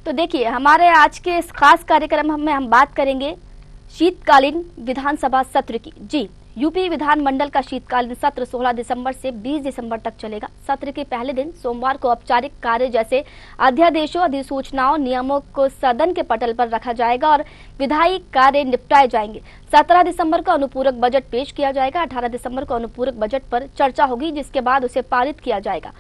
तो देखिए, हमारे आज के इस खास कार्यक्रम में हम बात करेंगे शीतकालीन विधानसभा सत्र की। जी, यूपी विधानमंडल का शीतकालीन सत्र 16 दिसंबर से 20 दिसंबर तक चलेगा। सत्र के पहले दिन सोमवार को औपचारिक कार्य जैसे अध्यादेशों, अधिसूचनाओं, नियमों को सदन के पटल पर रखा जाएगा और विधायी कार्य निपटाए जाएंगे। 17 दिसंबर को अनुपूरक बजट पेश किया जाएगा। 18 दिसंबर को अनुपूरक बजट पर चर्चा होगी, जिसके बाद उसे पारित किया जाएगा।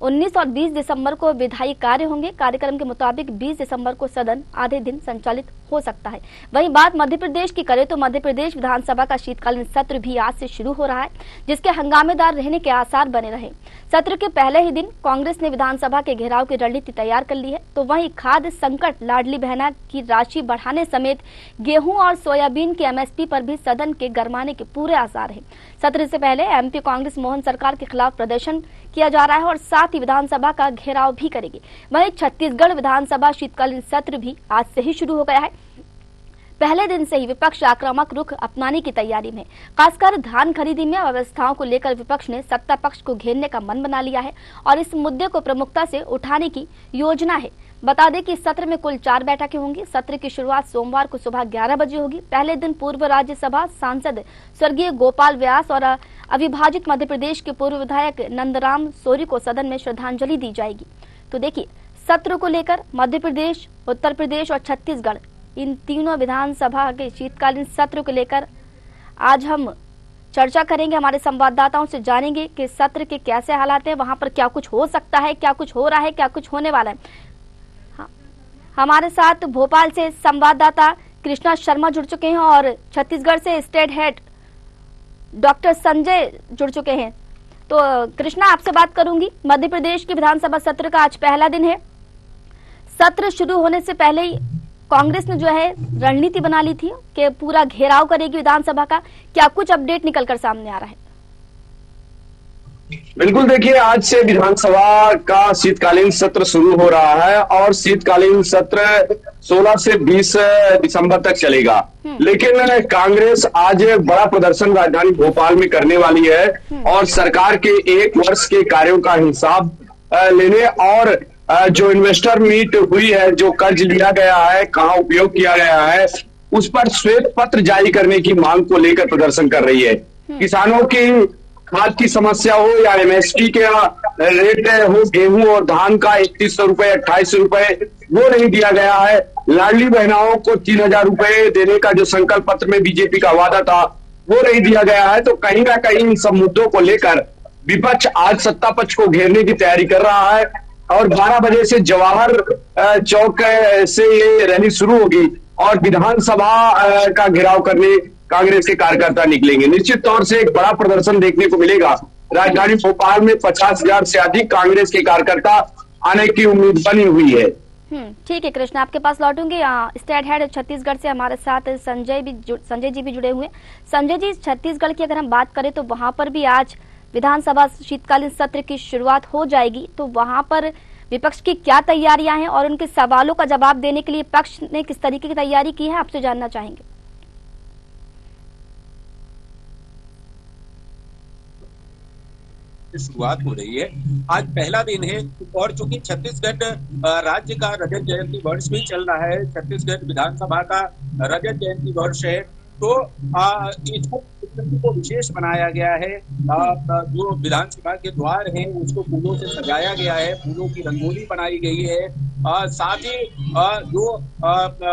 19 और 20 दिसंबर को विधायी कार्य होंगे। कार्यक्रम के मुताबिक 20 दिसंबर को सदन आधे दिन संचालित हो सकता है। वहीं बात मध्य प्रदेश की करें तो मध्य प्रदेश विधानसभा का शीतकालीन सत्र भी आज से शुरू हो रहा है, जिसके हंगामेदार रहने के आसार बने रहे। सत्र के पहले ही दिन कांग्रेस ने विधानसभा के घेराव की रणनीति तैयार कर ली है, तो वहीं खाद्य संकट, लाडली बहना की राशि बढ़ाने समेत गेहूं और सोयाबीन की एमएसपी पर भी सदन के गरमाने के पूरे आसार हैं। सत्र से पहले एमपी कांग्रेस मोहन सरकार के खिलाफ प्रदर्शन किया जा रहा है और साथ ही विधानसभा का घेराव भी करेगी। वहीं छत्तीसगढ़ विधानसभा शीतकालीन सत्र भी आज से ही शुरू हो गया है। पहले दिन से ही विपक्ष आक्रामक रुख अपनाने की तैयारी में, खासकर धान खरीदी में अव्यवस्थाओं को लेकर विपक्ष ने सत्ता पक्ष को घेरने का मन बना लिया है और इस मुद्दे को प्रमुखता से उठाने की योजना है। बता दें कि सत्र में कुल 4 बैठकें होंगी। सत्र की शुरुआत सोमवार को सुबह 11 बजे होगी। पहले दिन पूर्व राज्यसभा सांसद स्वर्गीय गोपाल व्यास और अविभाजित मध्य प्रदेश के पूर्व विधायक नंदराम सोरी को सदन में श्रद्धांजलि दी जाएगी। तो देखिए, सत्र को लेकर मध्य प्रदेश, उत्तर प्रदेश और छत्तीसगढ़, इन तीनों विधानसभा के शीतकालीन सत्र को लेकर आज हम चर्चा करेंगे। हमारे संवाददाताओं से जानेंगे कि सत्र के कैसे हालात हैं, वहां पर क्या कुछ हो सकता है, क्या कुछ हो रहा है, क्या कुछ होने वाला है। हमारे साथ भोपाल से संवाददाता कृष्णा शर्मा जुड़ चुके हैं और छत्तीसगढ़ से स्टेट हेड डॉक्टर संजय जुड़ चुके हैं। तो कृष्णा, आपसे बात करूंगी। मध्य प्रदेश की विधानसभा सत्र का आज पहला दिन है। सत्र शुरू होने से पहले ही कांग्रेस ने जो है रणनीति बना ली थी कि पूरा घेराव करेगी विधानसभा का। क्या कुछ अपडेट निकलकर सामने आ रहा है? बिल्कुल, देखिए, आज से विधानसभा का शीतकालीन सत्र शुरू हो रहा है और शीतकालीन सत्र 16 से 20 दिसंबर तक चलेगा। लेकिन कांग्रेस आज बड़ा प्रदर्शन राजधानी भोपाल में करने वाली है और सरकार के 1 वर्ष के कार्यों का हिसाब लेने और जो इन्वेस्टर मीट हुई है, जो कर्ज लिया गया है, कहाँ उपयोग किया गया है, उस पर श्वेत पत्र जारी करने की मांग को लेकर प्रदर्शन कर रही है। किसानों की खाद की समस्या हो या एमएसपी के रेट हो, गेहूं और धान का 3100 रुपए, 2800 रुपए, वो नहीं दिया गया है। लाडली बहनाओं को 3000 रुपए देने का जो संकल्प पत्र में बीजेपी का वादा था, वो नहीं दिया गया है। तो कहीं ना कहीं इन सब मुद्दों को लेकर विपक्ष आज सत्ता पक्ष को घेरने की तैयारी कर रहा है और 12 बजे से जवाहर चौक से ये रैली शुरू होगी और विधानसभा का घेराव करने कांग्रेस के कार्यकर्ता निकलेंगे। निश्चित तौर से एक बड़ा प्रदर्शन देखने को मिलेगा। राजधानी भोपाल में 50,000 से अधिक कांग्रेस के कार्यकर्ता आने की उम्मीद बनी हुई है। ठीक है कृष्ण, आपके पास लौटूंगे। स्टेट हेड छत्तीसगढ़ से हमारे साथ संजय जी भी जुड़े हुए। संजय जी, छत्तीसगढ़ की अगर हम बात करें तो वहां पर भी आज विधानसभा शीतकालीन सत्र की शुरुआत हो जाएगी, तो वहां पर विपक्ष की क्या तैयारियां हैं और उनके सवालों का जवाब देने के लिए पक्ष ने किस तरीके की तैयारी की है, आपसे जानना चाहेंगे। शुरुआत हो रही है। आज पहला दिन है और चूंकि छत्तीसगढ़ राज्य का रजत जयंती वर्ष भी चल रहा है, छत्तीसगढ़ विधानसभा का रजत जयंती वर्ष है, तो इसको विशेष बनाया गया है। जो विधानसभा के द्वार हैं उसको फूलों से सजाया गया है, फूलों की रंगोली बनाई गई है। साथ ही जो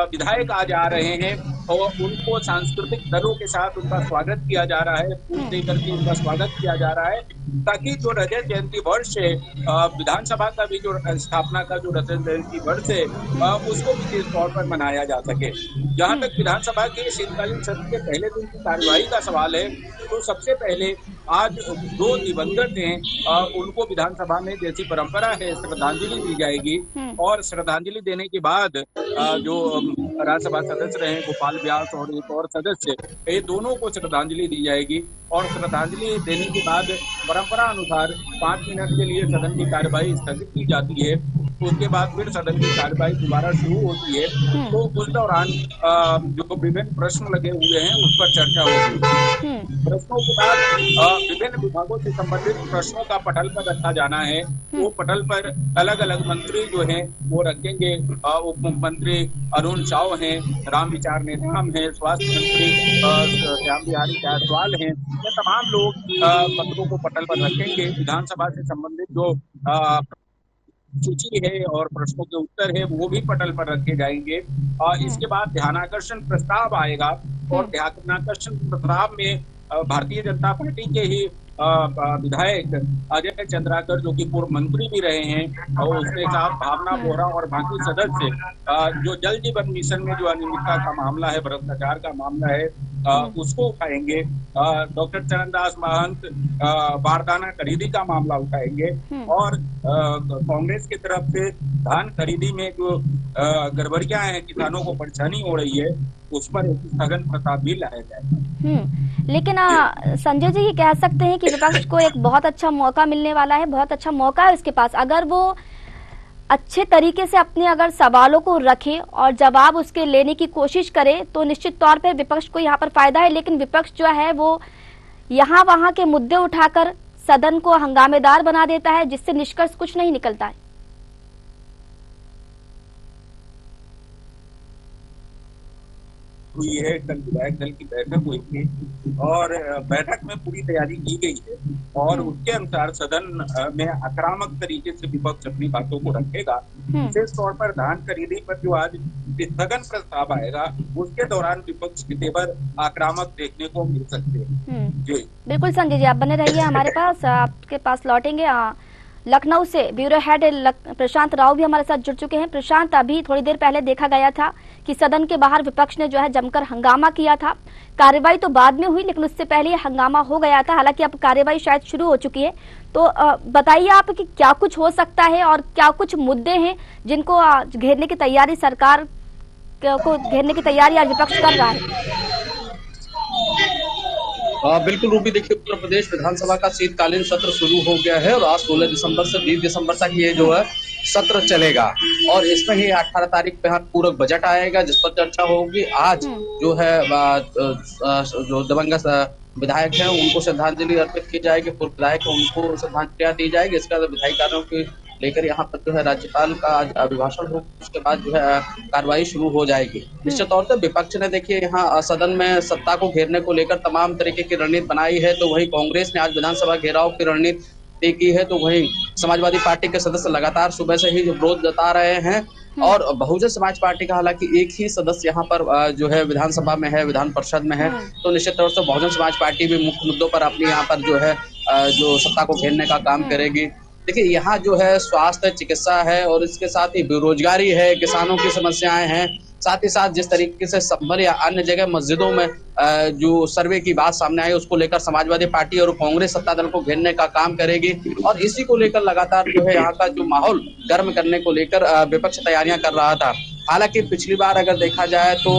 विधायक आज आ रहे हैं और उनको सांस्कृतिक दलों के साथ उनका स्वागत किया जा रहा है, फूल देकर के उनका स्वागत किया जा रहा है, ताकि जो रजत जयंती वर्ष है, विधानसभा का भी जो स्थापना का जो रजत जयंती वर्ष है, उसको विशेष तौर पर मनाया जा सके। जहां तक विधानसभा के शीतकालीन सत्र के पहले दिन की कार्यवाही का सवाल है, तो सबसे पहले आज 2 दिवंगत हैं, उनको विधानसभा में जैसी परंपरा है श्रद्धांजलि दी जाएगी और श्रद्धांजलि देने के बाद जो राज्यसभा सदस्य रहे गोपाल व्यास और एक और सदस्य, ये दोनों को श्रद्धांजलि दी जाएगी और श्रद्धांजलि देने के बाद परंपरा अनुसार 5 मिनट के लिए सदन की कार्यवाही स्थगित की जाती है उसके बाद फिर सदन की कार्यवाही दोबारा शुरू होती है, तो उस दौरान जो विभिन्न प्रश्न लगे हुए हैं उस पर चर्चा होगी। प्रश्नों के बाद विभिन्न विभागों से संबंधित प्रश्नों का पटल पर रखा जाना है। वो पटल पर अलग अलग मंत्री जो हैं वो रखेंगे। उप मुख्यमंत्री अरुण साव हैं, रामविचार नेताम हैं, स्वास्थ्य मंत्री श्याम बिहारी जायसवाल हैं। ये तमाम लोग पत्रों को पटल पर रखेंगे। विधानसभा से संबंधित जो सूची है और प्रश्नों के उत्तर है वो भी पटल पर रखे जाएंगे। इसके बाद ध्यानाकर्षण प्रस्ताव आएगा और ध्यानाकर्षण प्रस्ताव में भारतीय जनता पार्टी के ही विधायक अजय चंद्राकर जो कि पूर्व मंत्री भी रहे हैं और उसके साथ भावना बोहरा और बाकी सदस्य जो जल जीवन मिशन में जो अनियमितता का मामला है, भ्रष्टाचार का मामला है, उसको उठाएंगे। डॉक्टर चरणदास महंत बारदाना खरीदी का मामला उठाएंगे और कांग्रेस की तरफ से धान खरीदी में जो गड़बड़ियां हैं, किसानों को परेशानी हो रही है, उस पर एक स्थगन प्रस्ताव भी लाया जाएगा। लेकिन संजय जी ये कह सकते हैं कि विपक्ष को एक बहुत अच्छा मौका मिलने वाला है, बहुत अच्छा मौका है उसके पास। अगर वो अच्छे तरीके से अपने अगर सवालों को रखे और जवाब उसके लेने की कोशिश करे तो निश्चित तौर पर विपक्ष को यहाँ पर फायदा है। लेकिन विपक्ष जो है वो यहाँ वहाँ के मुद्दे उठाकर सदन को हंगामेदार बना देता है, जिससे निष्कर्ष कुछ नहीं निकलता है। हुई है, कल विधायक दल की बैठक हुई थी और बैठक में पूरी तैयारी की गई है और उसके अनुसार सदन में आक्रामक तरीके से विपक्ष अपनी बातों को रखेगा। विशेष तौर पर धान खरीदी पर जो आज स्थगन प्रस्ताव आएगा उसके दौरान विपक्ष के तेवर आक्रामक देखने को मिल सकते हैं। जी बिल्कुल संजय जी, आप बने रहिए हमारे पास, आपके पास लौटेंगे। लखनऊ से ब्यूरो हेड प्रशांत राव भी हमारे साथ जुड़ चुके हैं। प्रशांत, अभी थोड़ी देर पहले देखा गया था कि सदन के बाहर विपक्ष ने जो है जमकर हंगामा किया था। कार्रवाई तो बाद में हुई लेकिन उससे पहले हंगामा हो गया था। हालांकि अब कार्रवाई शायद शुरू हो चुकी है, तो बताइए आप कि क्या कुछ हो सकता है और क्या कुछ मुद्दे हैं जिनको घेरने की तैयारी सरकार को घेरने की तैयारी आज विपक्ष कर रहा है। बिल्कुल रूपी, देखिए उत्तर प्रदेश विधानसभा का शीतकालीन सत्र शुरू हो गया है और आज 16 दिसंबर से 20 दिसंबर तक ये जो है सत्र चलेगा और इसमें ही 18 तारीख पे पूरक बजट आएगा जिस पर चर्चा होगी। आज जो है जो दिवंगत विधायक हैं उनको श्रद्धांजलि अर्पित की जाएगी, पूर्व विधायक उनको श्रद्धांजलि दी जाएगी। इसके बाद विधायी कार्यों की लेकर यहाँ पर जो है राज्यपाल का अभिभाषण होगा, उसके बाद जो है कार्रवाई शुरू हो जाएगी। निश्चित तौर से विपक्ष ने देखिए यहाँ सदन में सत्ता को घेरने को लेकर तमाम तरीके की रणनीति बनाई है, तो वहीं कांग्रेस ने आज विधानसभा घेराव की रणनीति की है, तो वहीं समाजवादी पार्टी के सदस्य लगातार सुबह से ही विरोध जता रहे हैं और बहुजन समाज पार्टी का हालांकि एक ही सदस्य यहाँ पर जो है विधानसभा में है, विधान परिषद में है, तो निश्चित तौर से बहुजन समाज पार्टी भी मुख्य मुद्दों पर अपनी यहाँ पर जो है जो सत्ता को घेरने का काम करेगी। देखिए यहाँ जो है स्वास्थ्य, चिकित्सा है और इसके साथ ही बेरोजगारी है, किसानों की समस्याएं हैं, साथ ही साथ जिस तरीके से संभल या अन्य जगह मस्जिदों में जो सर्वे की बात सामने आई उसको लेकर समाजवादी पार्टी और कांग्रेस सत्ता दल को घेरने का काम करेगी और इसी को लेकर लगातार जो है यहाँ का जो माहौल गर्म करने को लेकर विपक्ष तैयारियां कर रहा था। हालांकि पिछली बार अगर देखा जाए तो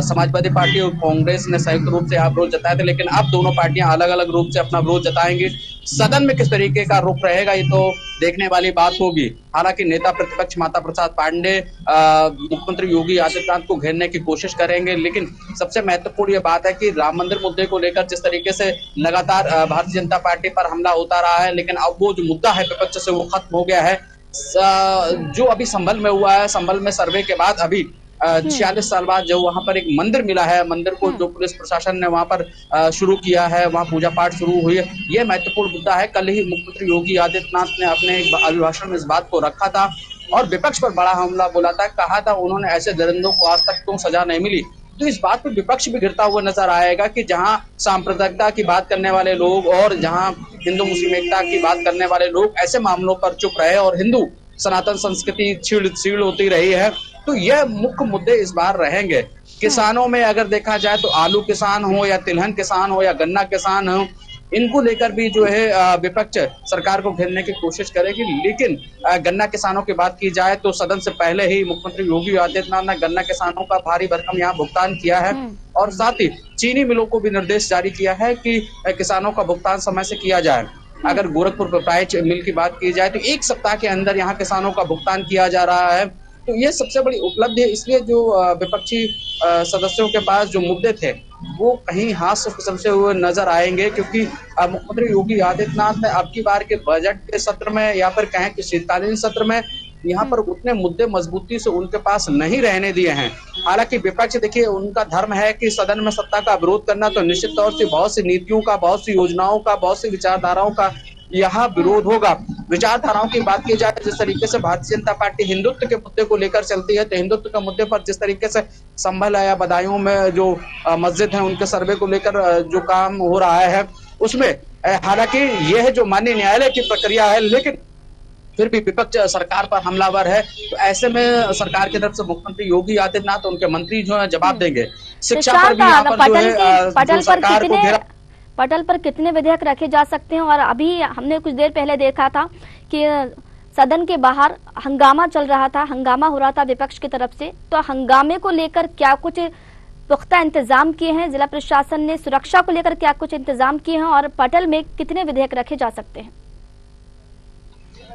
समाजवादी पार्टी और कांग्रेस ने संयुक्त रूप से विरोध जताया था, लेकिन अब दोनों पार्टियां अलग अलग रूप से अपना विरोध जताएंगी। सदन में किस तरीके का रुख रहेगा ये तो देखने वाली बात होगी। हालांकि नेता प्रतिपक्ष माता प्रसाद पांडे मुख्यमंत्री योगी आदित्यनाथ को घेरने की कोशिश करेंगे, लेकिन सबसे महत्वपूर्ण ये बात है कि राम मंदिर मुद्दे को लेकर जिस तरीके से लगातार भारतीय जनता पार्टी पर हमला होता रहा है, लेकिन अब वो जो मुद्दा है विपक्ष से वो खत्म हो गया है। जो अभी संभल में हुआ है, संभल में सर्वे के बाद अभी 46 साल बाद जो वहां पर एक मंदिर मिला है, मंदिर को जो पुलिस प्रशासन ने वहां पर शुरू किया है, वहां पूजा पाठ शुरू हुई है, ये महत्वपूर्ण मुद्दा है। कल ही मुख्यमंत्री योगी आदित्यनाथ ने अपने अभिभाषण में इस बात को रखा था और विपक्ष पर बड़ा हमला बोला था, कहा था उन्होंने ऐसे दरिंदों को आज तक क्यों सजा नहीं मिली। तो इस बात पर विपक्ष भी गिरता हुआ नजर आएगा कि जहां सांप्रदायिकता की बात करने वाले लोग और जहां हिंदू मुस्लिम एकता की बात करने वाले लोग ऐसे मामलों पर चुप रहे और हिंदू सनातन संस्कृति छीड़ होती रही है, तो यह मुख्य मुद्दे इस बार रहेंगे। किसानों में अगर देखा जाए तो आलू किसान हो या तिलहन किसान हो या गन्ना किसान हो, इनको लेकर भी जो है विपक्ष सरकार को घेरने की कोशिश करेगी। लेकिन गन्ना किसानों की बात की जाए तो सदन से पहले ही मुख्यमंत्री योगी आदित्यनाथ ने गन्ना किसानों का भारी भरकम यहाँ भुगतान किया है और साथ ही चीनी मिलों को भी निर्देश जारी किया है कि किसानों का भुगतान समय से किया जाए। अगर गोरखपुर पिपराइच मिल की बात की जाए तो 1 सप्ताह के अंदर यहाँ किसानों का भुगतान किया जा रहा है। तो ये सबसे बड़ी उपलब्धि है। इसलिए जो विपक्षी सदस्यों के पास जो मुद्दे थे वो कहीं हाथ से फिसलते हुए नजर आएंगे, क्योंकि मुख्यमंत्री योगी आदित्यनाथ ने अब की बार के बजट के सत्र में या फिर कहें कि शीतकालीन सत्र में यहाँ पर उतने मुद्दे मजबूती से उनके पास नहीं रहने दिए हैं। हालांकि विपक्ष देखिए उनका धर्म है कि सदन में सत्ता का विरोध करना, तो निश्चित तौर से बहुत सी नीतियों का, बहुत सी योजनाओं का, बहुत सी विचारधाराओं का यहाँ विरोध होगा। विचारधाराओं की बात की जाए, जिस तरीके से भारतीय जनता पार्टी हिंदुत्व के मुद्दे को लेकर चलती है, तो हिंदुत्व के मुद्दे पर जिस तरीके से संभल या बदायूं में जो मस्जिद है उनके सर्वे को लेकर जो काम हो रहा है उसमें, हालांकि यह जो माननीय न्यायालय की प्रक्रिया है, लेकिन फिर भी विपक्ष सरकार पर हमलावर है। तो ऐसे में सरकार की तरफ से मुख्यमंत्री योगी आदित्यनाथ उनके मंत्री जो है जवाब देंगे। शिक्षा पर भी यहाँ पर जो है सरकार को घेरा। पटल पर कितने विधेयक रखे जा सकते हैं? और अभी हमने कुछ देर पहले देखा था कि सदन के बाहर हंगामा चल रहा था, हंगामा हो रहा था विपक्ष की तरफ से, तो हंगामे को लेकर क्या कुछ पुख्ता इंतजाम किए हैं जिला प्रशासन ने? सुरक्षा को लेकर क्या कुछ इंतजाम किए हैं? और पटल में कितने विधेयक रखे जा सकते हैं?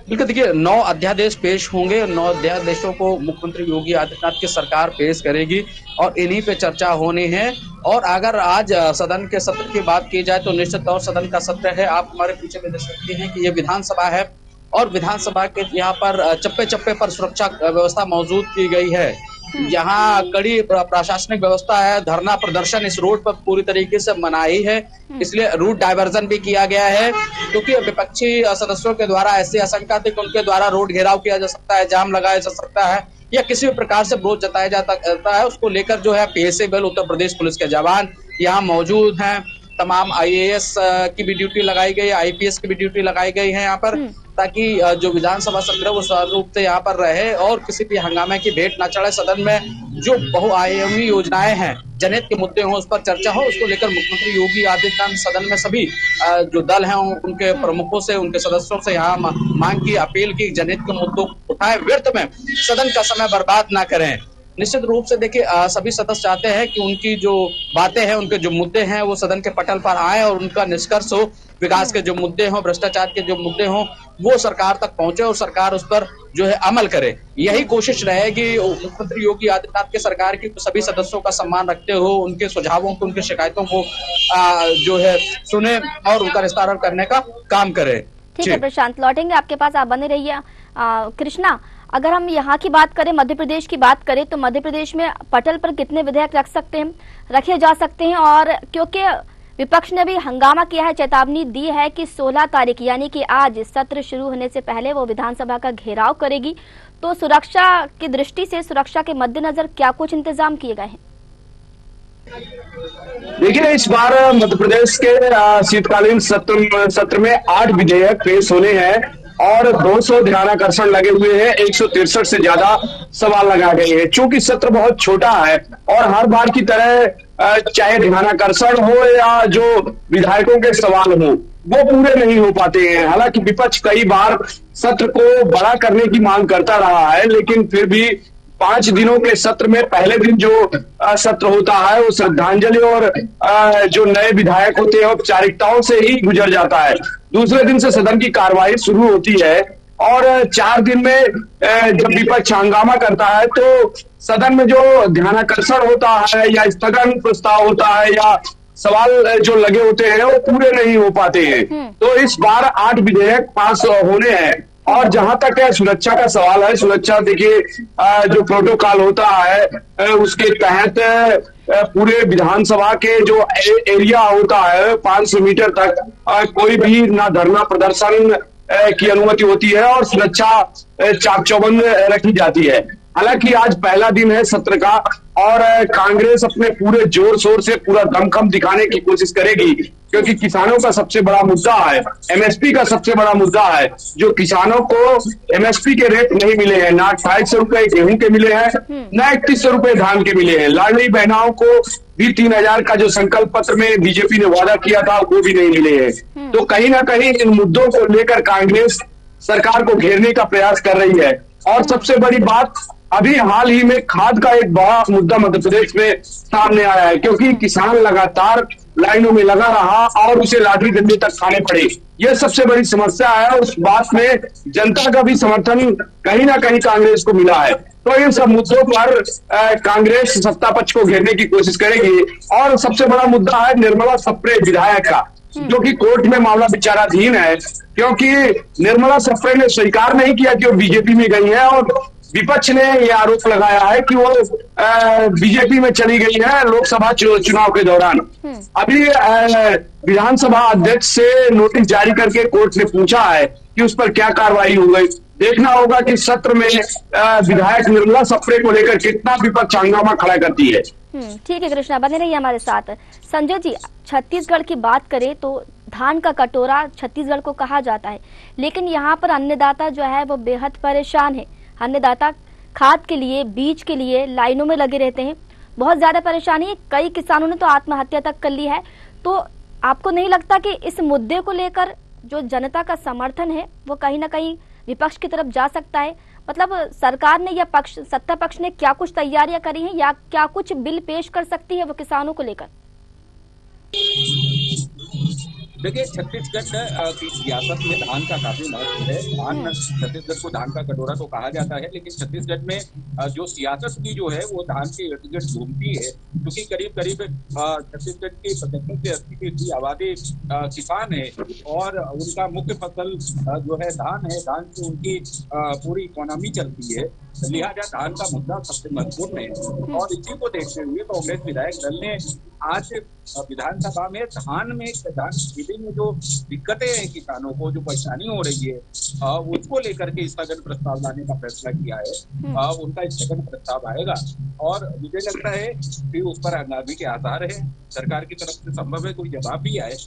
बिल्कुल, देखिए 9 अध्यादेश पेश होंगे। 9 अध्यादेशों को मुख्यमंत्री योगी आदित्यनाथ की सरकार पेश करेगी और इन्हीं पे चर्चा होनी है। और अगर आज सदन के सत्र की बात की जाए तो निश्चित तौर सदन का सत्र है। आप हमारे पीछे में देख सकते हैं कि ये विधानसभा है और विधानसभा के यहाँ पर चप्पे चप्पे पर सुरक्षा व्यवस्था मौजूद की गई है। यहाँ कड़ी प्रशासनिक व्यवस्था है। धरना प्रदर्शन इस रोड पर पूरी तरीके से मनाही है, इसलिए रूट डायवर्जन भी किया गया है, क्योंकि विपक्षी सदस्यों के द्वारा ऐसी आशंका थी कि उनके द्वारा रोड घेराव किया जा सकता है, जाम लगाया जा सकता है या किसी भी प्रकार से विरोध जताया जाता है। उसको लेकर जो है पीएसए बल, उत्तर प्रदेश पुलिस के जवान यहाँ मौजूद हैं। तमाम आईएएस की भी ड्यूटी लगाई गई है, आईपीएस की भी ड्यूटी लगाई गई है यहाँ पर, ताकि जो विधानसभा सत्र वो सुचारू रूप से यहाँ पर रहे और किसी भी हंगामे की भेंट न चढ़े। सदन में जो बहुआयामी योजनाएं हैं, जनहित के मुद्दे हों, उस पर चर्चा हो। उसको लेकर मुख्यमंत्री योगी आदित्यनाथ सदन में सभी जो दल हैं उनके प्रमुखों से, उनके सदस्यों से यहाँ मांग की, अपील की, जनहित के मुद्दों को उठाए, व्यर्थ में सदन का समय बर्बाद ना करें। निश्चित रूप से देखिए सभी सदस्य चाहते हैं कि उनकी जो बातें हैं, उनके जो मुद्दे हैं वो सदन के पटल पर आए और उनका निष्कर्ष हो। विकास के जो मुद्दे हों, भ्रष्टाचार के जो मुद्दे हों, वो सरकार तक पहुंचे और सरकार उस पर जो है अमल करे। यही कोशिश रहेगी मुख्यमंत्री योगी आदित्यनाथ की सरकार की। सभी सदस्यों का सम्मान रखते हो, उनके सुझावों को, उनके शिकायतों को जो है सुने और उनका निस्तारण करने का काम करे। ठीक है प्रशांत, लौटेंगे आपके पास, आप बने रहिए। कृष्णा, अगर हम यहाँ की बात करें, मध्य प्रदेश की बात करें, तो मध्य प्रदेश में पटल पर कितने विधेयक रखे जा सकते हैं? और क्योंकि विपक्ष ने भी हंगामा किया है, चेतावनी दी है कि 16 तारीख यानी कि आज सत्र शुरू होने से पहले वो विधानसभा का घेराव करेगी, तो सुरक्षा की दृष्टि से, सुरक्षा के मद्देनजर क्या कुछ इंतजाम किए गए हैं? देखिए, इस बार मध्य प्रदेश के शीतकालीन सत्र में 8 विधेयक पेश होने हैं और 200 ध्यानाकर्षण लगे हुए हैं। 163 से ज्यादा सवाल लगाए गए हैं। चूंकि सत्र बहुत छोटा है और हर बार की तरह चाहे ध्यानाकर्षण हो या जो विधायकों के सवाल हो, वो पूरे नहीं हो पाते हैं। हालांकि विपक्ष कई बार सत्र को बड़ा करने की मांग करता रहा है, लेकिन फिर भी 5 दिनों के सत्र में पहले दिन जो सत्र होता है वो श्रद्धांजलि और जो नए विधायक होते हैं औपचारिकताओं से ही गुजर जाता है। दूसरे दिन से सदन की कार्रवाई शुरू होती है और 4 दिन में जब विपक्ष हंगामा करता है तो सदन में जो ध्यानाकर्षण होता है या स्थगन प्रस्ताव होता है या सवाल जो लगे होते हैं वो पूरे नहीं हो पाते हैं। तो इस बार 8 विधेयक पास होने हैं। और जहां तक है सुरक्षा का सवाल है, सुरक्षा देखिए जो प्रोटोकॉल होता है उसके तहत पूरे विधानसभा के जो एरिया होता है 500 मीटर तक कोई भी ना धरना प्रदर्शन की अनुमति होती है और सुरक्षा चाक चौबंद रखी जाती है। हालांकि आज पहला दिन है सत्र का और कांग्रेस अपने पूरे जोर शोर से पूरा दमखम दिखाने की कोशिश करेगी, क्योंकि किसानों का सबसे बड़ा मुद्दा है, एमएसपी का सबसे बड़ा मुद्दा है। जो किसानों को एमएसपी के रेट नहीं मिले हैं, ना 250 रुपए गेहूं के मिले हैं, ना 3100 रुपए धान के मिले हैं। लाडली बहनाओं को भी 3000 का जो संकल्प पत्र में बीजेपी ने वादा किया था वो भी नहीं मिले हैं। तो कहीं ना कहीं इन मुद्दों को लेकर कांग्रेस सरकार को घेरने का प्रयास कर रही है। और सबसे बड़ी बात, अभी हाल ही में खाद का एक बड़ा मुद्दा मध्य प्रदेश में सामने आया है, क्योंकि किसान लगातार लाइनों में लगा रहा और उसे लाठी डंडे तक खाने पड़े। यह सबसे बड़ी समस्या है और उस बात में जनता का भी समर्थन कहीं ना कहीं कांग्रेस को मिला है। तो इन सब मुद्दों पर कांग्रेस सत्ता पक्ष को घेरने की कोशिश करेगी। और सबसे बड़ा मुद्दा है निर्मला सप्रे विधायक का, जो कि कोर्ट में मामला विचाराधीन है, क्योंकि निर्मला सप्रे ने स्वीकार नहीं किया कि वो बीजेपी में गई है और विपक्ष ने यह आरोप लगाया है कि वो बीजेपी में चली गई है लोकसभा चुनाव के दौरान। अभी विधानसभा अध्यक्ष से नोटिस जारी करके कोर्ट ने पूछा है कि उस पर क्या कार्रवाई हो गई। देखना होगा कि सत्र में विधायक निर्मला सप्रे को लेकर कितना विपक्ष हंगामा खड़ा करती है। ठीक है कृष्णा, बने रहिए हमारे साथ। संजय जी, छत्तीसगढ़ की बात करें तो धान का कटोरा छत्तीसगढ़ को कहा जाता है, लेकिन यहाँ पर अन्नदाता जो है वो बेहद परेशान है। अन्नदाता खाद के लिए, बीज के लिए लाइनों में लगे रहते हैं, बहुत ज्यादा परेशानी है। कई किसानों ने तो आत्महत्या तक कर ली है। तो आपको नहीं लगता कि इस मुद्दे को लेकर जो जनता का समर्थन है वो कहीं ना कहीं विपक्ष की तरफ जा सकता है? मतलब सरकार ने या सत्ता पक्ष ने क्या कुछ तैयारियां करी हैं या क्या कुछ बिल पेश कर सकती है वो किसानों को लेकर? देखिए, छत्तीसगढ़ की सियासत में धान का काफी महत्व है। धान, छत्तीसगढ़ को धान का कटोरा तो कहा जाता है, लेकिन छत्तीसगढ़ में जो सियासत की जो है वो धान के इर्द गिर्द घूमती है, क्योंकि करीब करीब छत्तीसगढ़ की 75 से 80% की आबादी किसान है और उनका मुख्य फसल जो है धान है। धान से उनकी पूरी इकोनॉमी चलती है, लिहाजा धान का मुद्दा सबसे महत्वपूर्ण है। और इसी को देखते हुए कांग्रेस विधायक दल ने आज विधानसभा में धान खेती में जो दिक्कतें हैं किसानों को, जो परेशानी हो रही है, उसको लेकर के स्थगन प्रस्ताव लाने का फैसला किया है। उनका स्थगन प्रस्ताव आएगा और मुझे लगता है कि उस पर हंगामे के आसार है। सरकार की तरफ से संभव है कोई जवाब भी आए,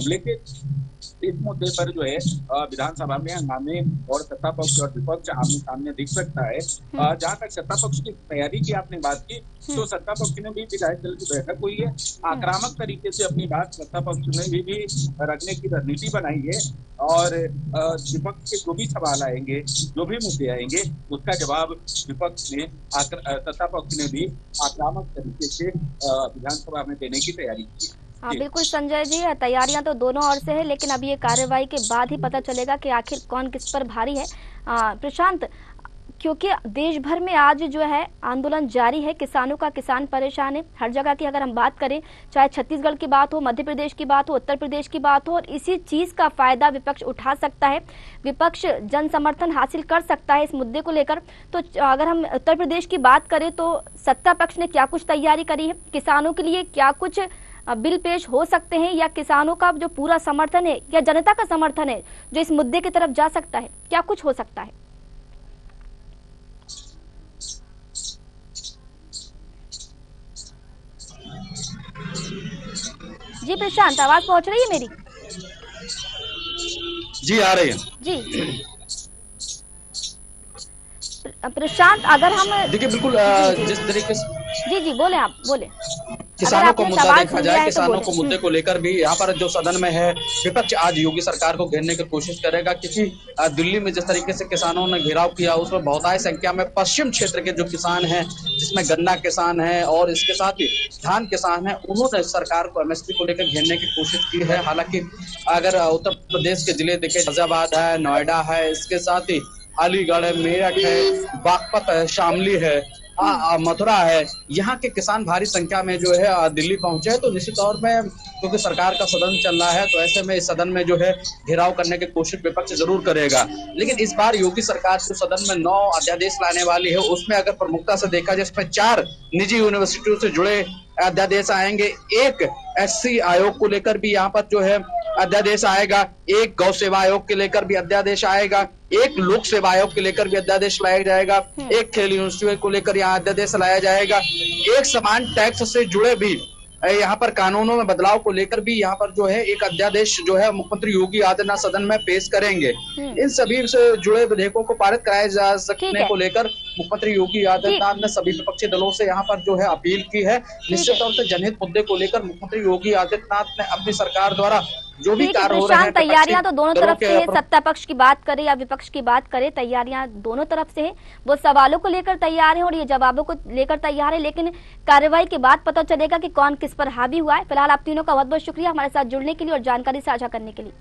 लेकिन इस मुद्दे पर जो है विधानसभा में हंगामे और सत्ता पक्ष और विपक्ष आमने सामने दिख सकता है। जहां तक सत्ता पक्ष की तैयारी की आपने बात की, तो सत्ता पक्ष ने भी विधायक दल की बैठक हुई है, आक्रामक तरीके से अपनी बात सत्ता पक्ष ने भी रखने की रणनीति बनाई है और विपक्ष के जो भी सवाल आएंगे, जो भी मुद्दे आएंगे, उसका जवाब विपक्ष ने, सत्ता पक्ष ने भी आक्रामक तरीके से विधानसभा में देने की तैयारी की है। हाँ बिल्कुल संजय जी, तैयारियां तो दोनों ओर से है, लेकिन अभी ये कार्रवाई के बाद ही पता चलेगा कि आखिर कौन किस पर भारी है। प्रशांत, क्योंकि देश भर में आज जो है आंदोलन जारी है, किसान परेशान है हर जगह की। अगर हम बात करें, चाहे छत्तीसगढ़ की बात हो, मध्य प्रदेश की बात हो, उत्तर प्रदेश की बात हो, और इसी चीज का फायदा विपक्ष उठा सकता है, विपक्ष जन समर्थन हासिल कर सकता है इस मुद्दे को लेकर। तो अगर हम उत्तर प्रदेश की बात करें तो सत्ता पक्ष ने क्या कुछ तैयारी करी है? किसानों के लिए क्या कुछ बिल पेश हो सकते हैं, या किसानों का जो पूरा समर्थन है या जनता का समर्थन है जो इस मुद्दे की तरफ जा सकता है, क्या कुछ हो सकता है? जी प्रशांत, आवाज पहुंच रही है मेरी? जी आ रही है जी प्रशांत, अगर हम देखिए बिल्कुल जिस तरीके से जी बोले, आप बोले। किसानों को मुद्दा देखा जाए, किसानों को मुद्दे को लेकर भी यहाँ पर जो सदन में है, विपक्ष आज योगी सरकार को घेरने की कोशिश करेगा, क्योंकि दिल्ली में जिस तरीके से किसानों ने घेराव किया, उसमें बहुतायत संख्या में पश्चिम क्षेत्र के जो किसान हैं, जिसमें गन्ना किसान है और इसके साथ ही धान किसान है, उन्होंने सरकार को एमएसपी को लेकर घेरने की कोशिश की है। हालांकि अगर उत्तर प्रदेश के जिले देखे, फैजाबाद है, नोएडा है, इसके साथ ही अलीगढ़ है, मेरठ है, बागपत है, शामली है, मथुरा है, यहाँ के किसान भारी संख्या में जो है दिल्ली पहुंचे हैं। तो निश्चित तौर पे क्योंकि सरकार का सदन चल रहा है, तो ऐसे में इस सदन में जो है घेराव करने की कोशिश विपक्ष जरूर करेगा। लेकिन इस बार योगी सरकार जो सदन में 9 अध्यादेश लाने वाली है, उसमें अगर प्रमुखता से देखा जाए, इसमें 4 निजी यूनिवर्सिटियों से जुड़े अध्यादेश आएंगे, एक एससी आयोग को लेकर भी यहाँ पर जो है अध्यादेश आएगा, एक गौ सेवा आयोग के लेकर भी अध्यादेश आएगा, एक लोक सेवा आयोग के लेकर भी अध्यादेश लाया जाएगा, एक खेल यूनिवर्सिटी को लेकर यहाँ अध्यादेश लाया जाएगा, एक समान टैक्स से जुड़े भी यहाँ पर कानूनों में बदलाव को लेकर भी यहाँ पर जो है एक अध्यादेश जो है मुख्यमंत्री योगी आदित्यनाथ सदन में पेश करेंगे। इन सभी से जुड़े विधेयकों को पारित कराए जा सकने को लेकर मुख्यमंत्री योगी आदित्यनाथ ने सभी विपक्षी दलों से यहाँ पर जो है अपील की है। निश्चित तौर से जनहित मुद्दे को लेकर मुख्यमंत्री योगी आदित्यनाथ ने अपनी सरकार द्वारा जो भी ठीक है कार्य हो रहे हैं प्रशांत, तैयारियां तो दोनों दलों तरफ के से, सत्ता पक्ष की बात करें या विपक्ष की बात करें, तैयारियां दोनों तरफ से है। वो सवालों को लेकर तैयार है और ये जवाबों को लेकर तैयार है, लेकिन कार्रवाई के बाद पता चलेगा कि कौन किस पर हावी हुआ है। फिलहाल आप तीनों का बहुत बहुत शुक्रिया हमारे साथ जुड़ने के लिए और जानकारी साझा करने के लिए।